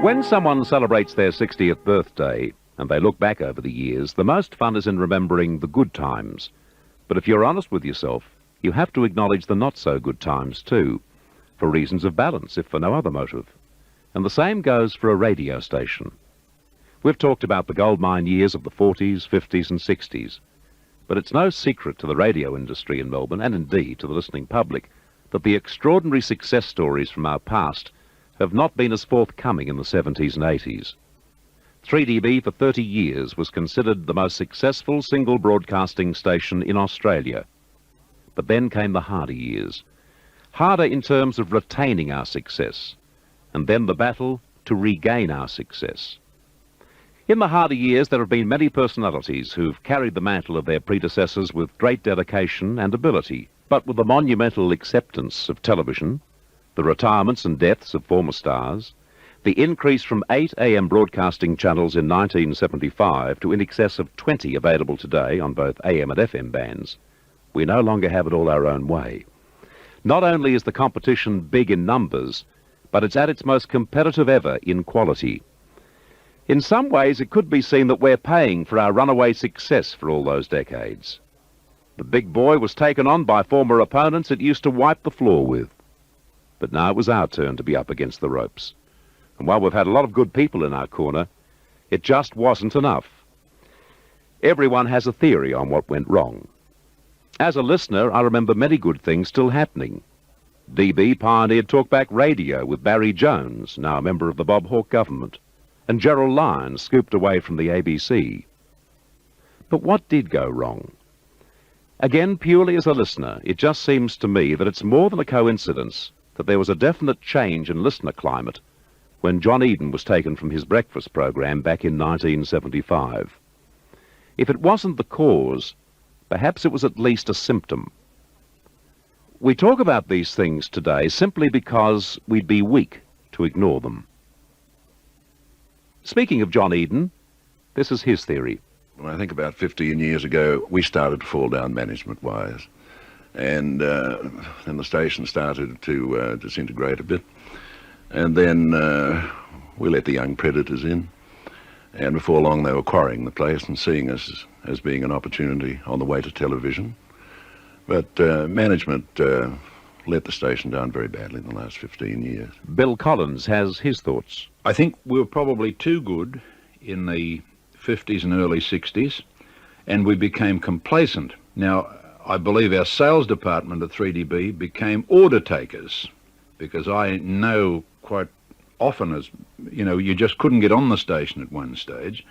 When someone celebrates their 60th birthday and they look back over the years, the most fun is in remembering the good times. But if you're honest with yourself, you have to acknowledge the not-so-good times too, for reasons of balance, if for no other motive. And the same goes for a radio station. We've talked about the goldmine years of the 40s, 50s and 60s. But it's no secret to the radio industry in Melbourne, and indeed to the listening public, that the extraordinary success stories from our past have not been as forthcoming in the 70s and 80s. 3DB for 30 years was considered the most successful single broadcasting station in Australia. But then came the harder years. Harder in terms of retaining our success, and then the battle to regain our success. In the harder years, there have been many personalities who've carried the mantle of their predecessors with great dedication and ability, but with the monumental acceptance of television, the retirements and deaths of former stars, the increase from 8 AM broadcasting channels in 1975 to in excess of 20 available today on both AM and FM bands, we no longer have it all our own way. Not only is the competition big in numbers, but it's at its most competitive ever in quality. In some ways, it could be seen that we're paying for our runaway success for all those decades. The big boy was taken on by former opponents it used to wipe the floor with. But now it was our turn to be up against the ropes. And while we've had a lot of good people in our corner, it just wasn't enough. Everyone has a theory on what went wrong. As a listener, I remember many good things still happening. DB pioneered talkback radio with Barry Jones, now a member of the Bob Hawke government, and Gerald Lyons scooped away from the ABC. But what did go wrong? Again, purely as a listener, it just seems to me that it's more than a coincidence that there was a definite change in listener climate when John Eden was taken from his breakfast program back in 1975. If it wasn't the cause, perhaps it was at least a symptom. We talk about these things today simply because we'd be weak to ignore them. Speaking of John Eden, this is his theory. Well, I think about 15 years ago, we started to fall down management-wise. And then the station started to disintegrate a bit. And then we let the young predators in. And before long, they were quarrying the place and seeing us as being an opportunity on the way to television. But management let the station down very badly in the last 15 years. Bill Collins has his thoughts. I think we were probably too good in the 50s and early 60s, and we became complacent. Now, I believe our sales department at 3DB became order takers, because I know quite often, as you know, you just couldn't get on the station at one stage,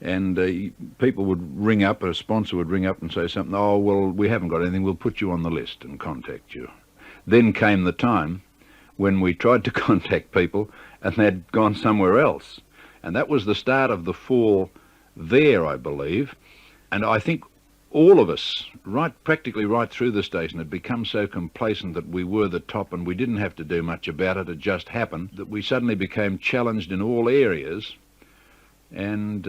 and people would ring up, a sponsor would ring up and say something, oh, well, we haven't got anything, we'll put you on the list and contact you. Then came the time when we tried to contact people and they'd gone somewhere else. And that was the start of the fall there, I believe. And I think all of us, practically right through the station, had become so complacent that we were the top and we didn't have to do much about it. It just happened that we suddenly became challenged in all areas. And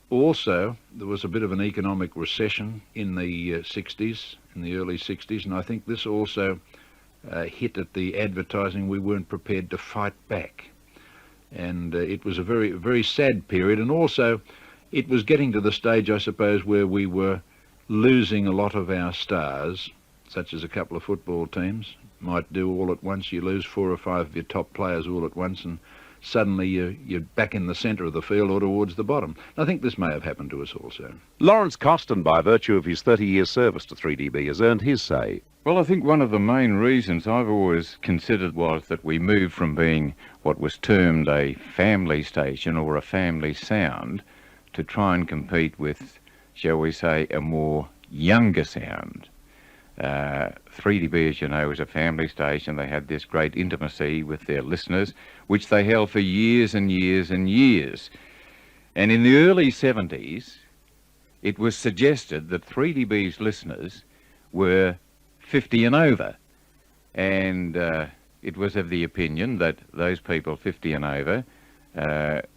also, there was a bit of an economic recession in the 60s, in the early 60s, and I think this also hit at the advertising. We weren't prepared to fight back. And it was a very, very sad period, and also it was getting to the stage, I suppose, where we were losing a lot of our stars, such as a couple of football teams might do all at once. You lose 4 or 5 of your top players all at once, and suddenly you're back in the centre of the field or towards the bottom. I think this may have happened to us also. Lawrence Costin, by virtue of his 30 years service to 3DB, has earned his say. Well, I think one of the main reasons I've always considered was that we moved from being what was termed a family station or a family sound to try and compete with, shall we say, a more younger sound. 3DB, as you know, is a family station. They had this great intimacy with their listeners, which they held for years and years and years. And in the early 70s, it was suggested that 3DB's listeners were 50 and over. And it was of the opinion that those people 50 and over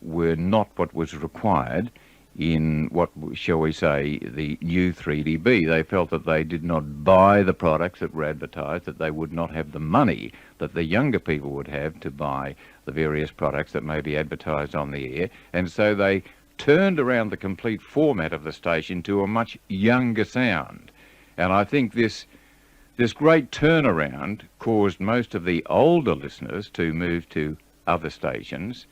were not what was required in what, shall we say, the new 3DB. They felt that they did not buy the products that were advertised, that they would not have the money that the younger people would have to buy the various products that may be advertised on the air, and so they turned around the complete format of the station to a much younger sound. And I think this great turnaround caused most of the older listeners to move to other stations,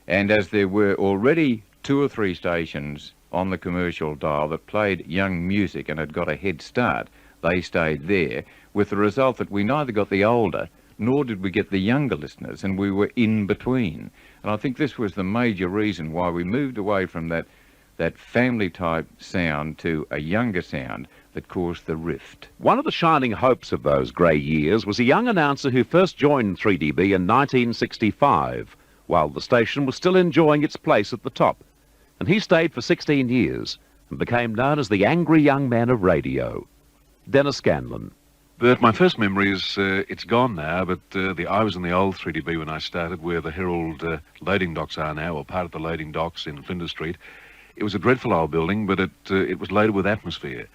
and as there were already 2 or 3 stations on the commercial dial that played young music and had got a head start, they stayed there, with the result that we neither got the older nor did we get the younger listeners, and we were in between. And I think this was the major reason why we moved away from that family type sound to a younger sound that caused the rift. One of the shining hopes of those grey years was a young announcer who first joined 3DB in 1965, while the station was still enjoying its place at the top. And he stayed for 16 years and became known as the angry young man of radio. Dennis Scanlon. Bert, my first memory is, it's gone now, but I was in the old 3DB when I started, where the Herald loading docks are now, or part of the loading docks in Flinders Street. It was a dreadful old building, but it was loaded with atmosphere.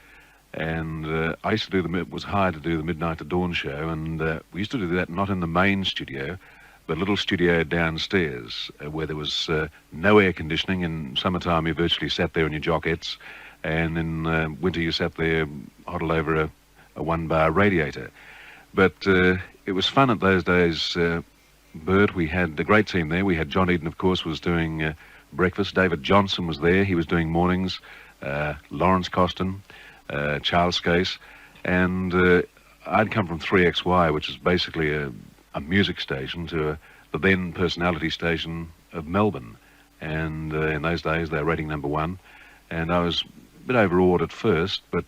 And I used to was hired to do the Midnight to Dawn show, and we used to do that not in the main studio, but a little studio downstairs, where there was no air conditioning. In summertime, you virtually sat there in your jockettes, and in winter, you sat there huddled over a one-bar radiator. But it was fun at those days, Bert. We had a great team there. We had John Eden, of course, was doing breakfast. David Johnson was there. He was doing mornings. Lawrence Costin, Charles Scase, and I'd come from 3XY, which is basically a music station, to the then personality station of Melbourne. And in those days, they were rating #1. And I was a bit overawed at first, but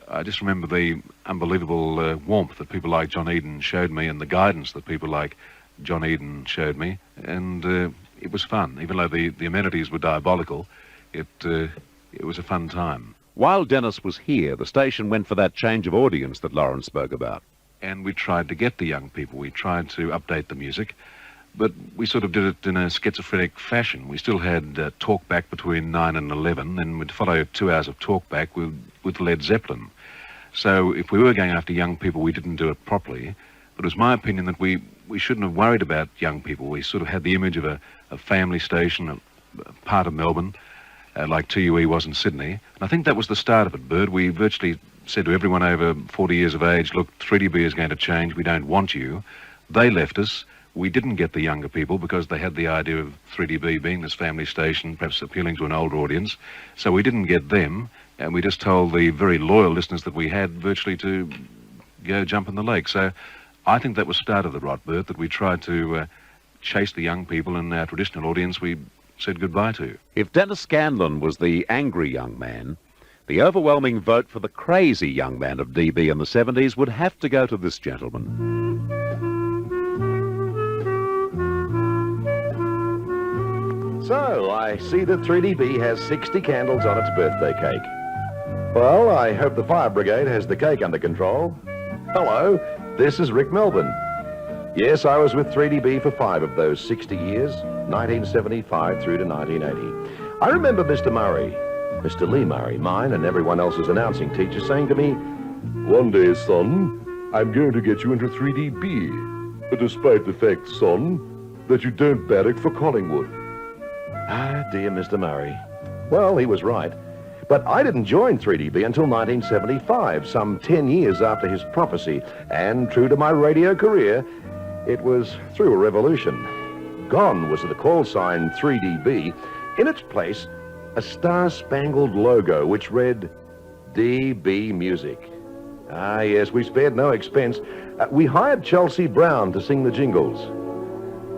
I just remember the unbelievable warmth that people like John Eden showed me, and the guidance that people like John Eden showed me. And it was fun. Even though the amenities were diabolical, it was a fun time. While Dennis was here, the station went for that change of audience that Lawrence spoke about. And we tried to get the young people. We tried to update the music, but we sort of did it in a schizophrenic fashion. We still had talk back between 9 and 11, and we'd follow 2 hours of talk back with Led Zeppelin. So if we were going after young people, we didn't do it properly. But it was my opinion that we shouldn't have worried about young people. We sort of had the image of a family station, a part of Melbourne, like TUE was in Sydney. And I think that was the start of it, Bert. We virtually said to everyone over 40 years of age, look, 3DB is going to change. We don't want you. They left us. We didn't get the younger people because they had the idea of 3DB being this family station, perhaps appealing to an older audience. So we didn't get them, and we just told the very loyal listeners that we had virtually to go jump in the lake. So I think that was the start of the rot, Bert, that we tried to chase the young people, and our traditional audience we said goodbye to. If Dennis Scanlon was the angry young man, the overwhelming vote for the crazy young man of DB in the 70s would have to go to this gentleman. So, I see that 3DB has 60 candles on its birthday cake. Well, I hope the fire brigade has the cake under control. Hello, this is Rick Melbourne. Yes, I was with 3DB for 5 of those 60 years, 1975 through to 1980. I remember Mr. Murray, Mr. Lee Murray, mine and everyone else's announcing teacher, saying to me, "One day, son, I'm going to get you into 3DB, despite the fact, son, that you don't barrack for Collingwood." Ah, dear Mr. Murray. Well, he was right. But I didn't join 3DB until 1975, some 10 years after his prophecy. And true to my radio career, it was through a revolution. Gone was the call sign 3DB. In its place, a star-spangled logo which read DB Music. Ah, yes, we spared no expense. We hired Chelsea Brown to sing the jingles.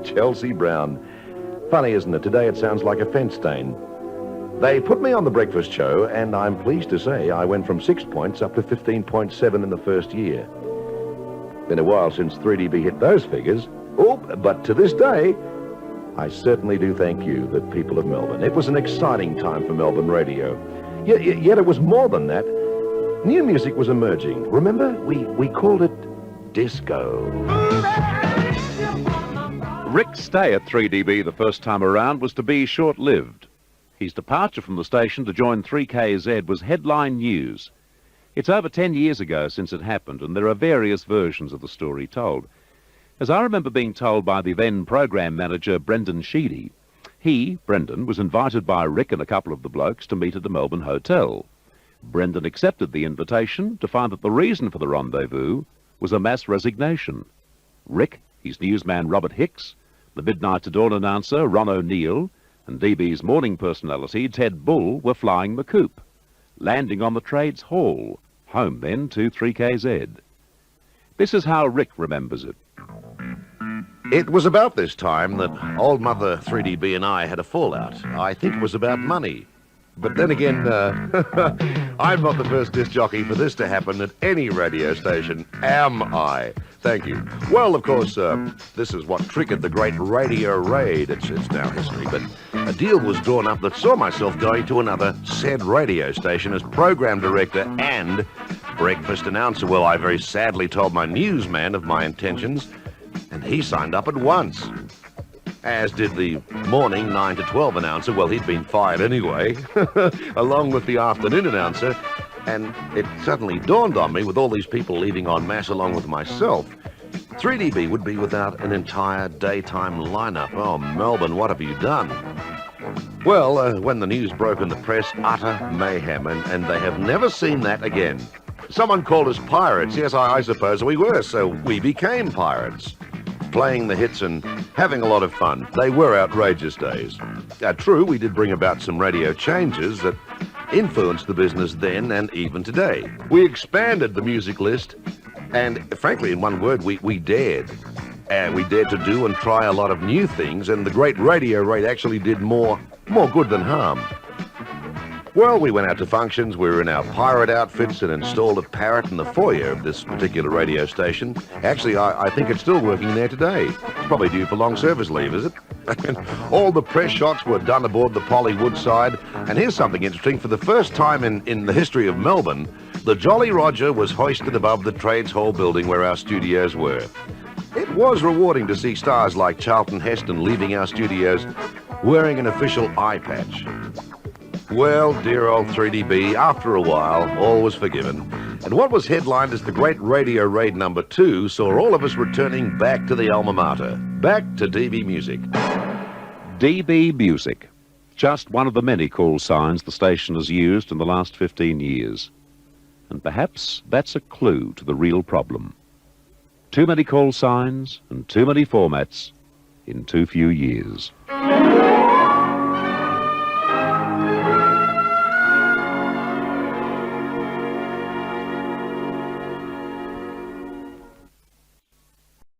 Chelsea Brown. Funny, isn't it? Today it sounds like a fence stain. They put me on the breakfast show, and I'm pleased to say I went from 6 points up to 15.7 in the first year. Been a while since 3DB hit those figures. Oh, but to this day, I certainly do thank you, the people of Melbourne. It was an exciting time for Melbourne radio. Yet it was more than that. New music was emerging. Remember? We called it disco. Rick's stay at 3DB the first time around was to be short-lived. His departure from the station to join 3KZ was headline news. It's over 10 years ago since it happened, and there are various versions of the story told. As I remember being told by the then program manager, Brendan Sheedy, he, Brendan, was invited by Rick and a couple of the blokes to meet at a Melbourne hotel. Brendan accepted the invitation to find that the reason for the rendezvous was a mass resignation. Rick, his newsman Robert Hicks, the Midnight to Dawn announcer Ron O'Neill, and DB's morning personality Ted Bull were flying the coop, landing on the Trades Hall, home then to 3KZ. This is how Rick remembers it. It was about this time that old Mother 3DB and I had a fallout. I think it was about money. But then again, I'm not the first disc jockey for this to happen at any radio station, am I? Thank you. Well, of course, this is what triggered the great radio raid. It's now history, but a deal was drawn up that saw myself going to another said radio station as program director and breakfast announcer. Well, I very sadly told my newsman of my intentions, and he signed up at once. As did the morning 9 to 12 announcer. Well, he'd been fired anyway, along with the afternoon announcer. And it suddenly dawned on me, with all these people leaving en masse along with myself, 3DB would be without an entire daytime lineup. Oh, Melbourne, what have you done? Well, when the news broke in the press, utter mayhem, and they have never seen that again. Someone called us pirates. Yes, I suppose we were, so we became pirates, playing the hits and having a lot of fun. They were outrageous days. True, we did bring about some radio changes that influenced the business then and even today. We expanded the music list, and frankly, in one word, we dared. We dared to do and try a lot of new things, and the great radio raid actually did more good than harm. Well, we went out to functions, we were in our pirate outfits and installed a parrot in the foyer of this particular radio station. Actually, I think it's still working there today. It's probably due for long service leave, is it? All the press shots were done aboard the Polly Woodside. And here's something interesting. For the first time in the history of Melbourne, the Jolly Roger was hoisted above the Trades Hall building where our studios were. It was rewarding to see stars like Charlton Heston leaving our studios wearing an official eye patch. Well, dear old 3DB, after a while, all was forgiven. And what was headlined as the Great Radio Raid number 2 saw all of us returning back to the alma mater, back to DB Music. DB Music. Just one of the many call signs the station has used in the last 15 years. And perhaps that's a clue to the real problem. Too many call signs and too many formats in too few years.